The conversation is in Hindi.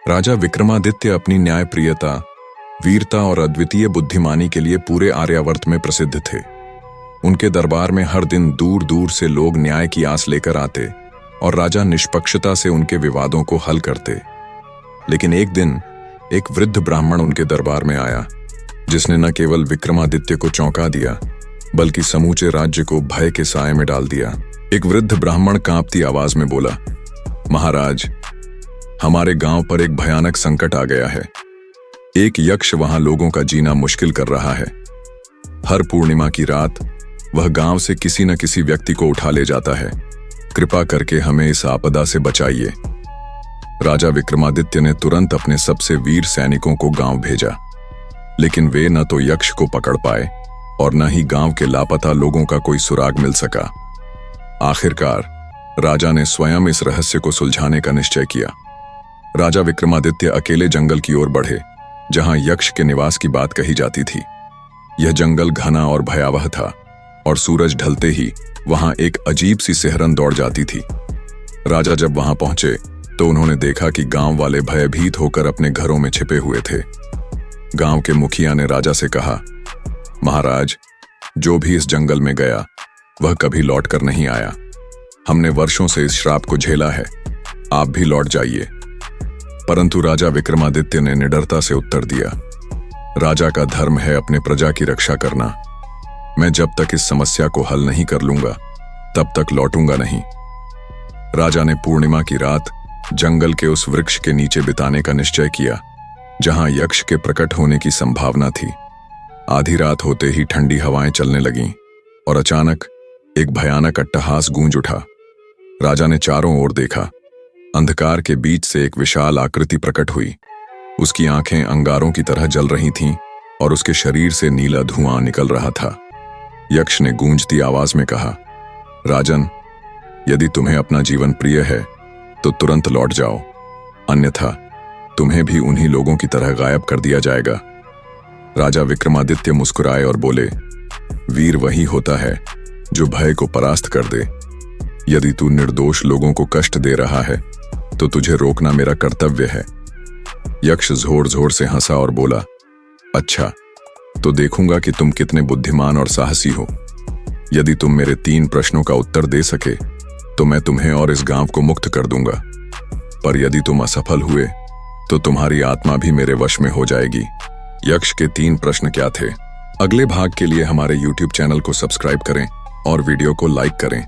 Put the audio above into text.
राजा विक्रमादित्य अपनी न्यायप्रियता, वीरता और अद्वितीय बुद्धिमानी के लिए पूरे आर्यावर्त में प्रसिद्ध थे। उनके दरबार में हर दिन दूर दूर से लोग न्याय की आस लेकर आते और राजा निष्पक्षता से उनके विवादों को हल करते। लेकिन एक दिन एक वृद्ध ब्राह्मण उनके दरबार में आया, जिसने न केवल विक्रमादित्य को चौंका दिया बल्कि समूचे राज्य को भय के साए में डाल दिया। एक वृद्ध ब्राह्मण कांपती आवाज में बोला, महाराज, हमारे गांव पर एक भयानक संकट आ गया है। एक यक्ष वहां लोगों का जीना मुश्किल कर रहा है। हर पूर्णिमा की रात वह गांव से किसी न किसी व्यक्ति को उठा ले जाता है। कृपा करके हमें इस आपदा से बचाइए। राजा विक्रमादित्य ने तुरंत अपने सबसे वीर सैनिकों को गांव भेजा, लेकिन वे न तो यक्ष को पकड़ पाए और न ही गांव के लापता लोगों का कोई सुराग मिल सका। आखिरकार राजा ने स्वयं इस रहस्य को सुलझाने का निश्चय किया। राजा विक्रमादित्य अकेले जंगल की ओर बढ़े, जहां यक्ष के निवास की बात कही जाती थी। यह जंगल घना और भयावह था और सूरज ढलते ही वहां एक अजीब सी सिहरन दौड़ जाती थी। राजा जब वहां पहुंचे तो उन्होंने देखा कि गांव वाले भयभीत होकर अपने घरों में छिपे हुए थे। गांव के मुखिया ने राजा से कहा, महाराज, जो भी इस जंगल में गया वह कभी लौट कर नहीं आया। हमने वर्षों से इस श्राप को झेला है, आप भी लौट जाइए। परंतु राजा विक्रमादित्य ने निडरता से उत्तर दिया, राजा का धर्म है अपने प्रजा की रक्षा करना। मैं जब तक इस समस्या को हल नहीं कर लूंगा तब तक लौटूंगा नहीं। राजा ने पूर्णिमा की रात जंगल के उस वृक्ष के नीचे बिताने का निश्चय किया, जहां यक्ष के प्रकट होने की संभावना थी। आधी रात होते ही ठंडी हवाएं चलने लगीं और अचानक एक भयानक अट्टहास गूंज उठा। राजा ने चारों ओर देखा। अंधकार के बीच से एक विशाल आकृति प्रकट हुई। उसकी आंखें अंगारों की तरह जल रही थीं और उसके शरीर से नीला धुआं निकल रहा था। यक्ष ने गूंजती आवाज में कहा, राजन, यदि तुम्हें अपना जीवन प्रिय है तो तुरंत लौट जाओ, अन्यथा तुम्हें भी उन्हीं लोगों की तरह गायब कर दिया जाएगा। राजा विक्रमादित्य मुस्कुराए और बोले, वीर वही होता है जो भय को परास्त कर दे। यदि तू निर्दोष लोगों को कष्ट दे रहा है तो तुझे रोकना मेरा कर्तव्य है। यक्ष जोर जोर से हंसा और बोला, अच्छा, तो देखूंगा कि तुम कितने बुद्धिमान और साहसी हो। यदि तुम मेरे 3 प्रश्नों का उत्तर दे सके तो मैं तुम्हें और इस गांव को मुक्त कर दूंगा, पर यदि तुम असफल हुए तो तुम्हारी आत्मा भी मेरे वश में हो जाएगी। यक्ष के 3 प्रश्न क्या थे? अगले भाग के लिए हमारे YouTube चैनल को सब्सक्राइब करें और वीडियो को लाइक करें।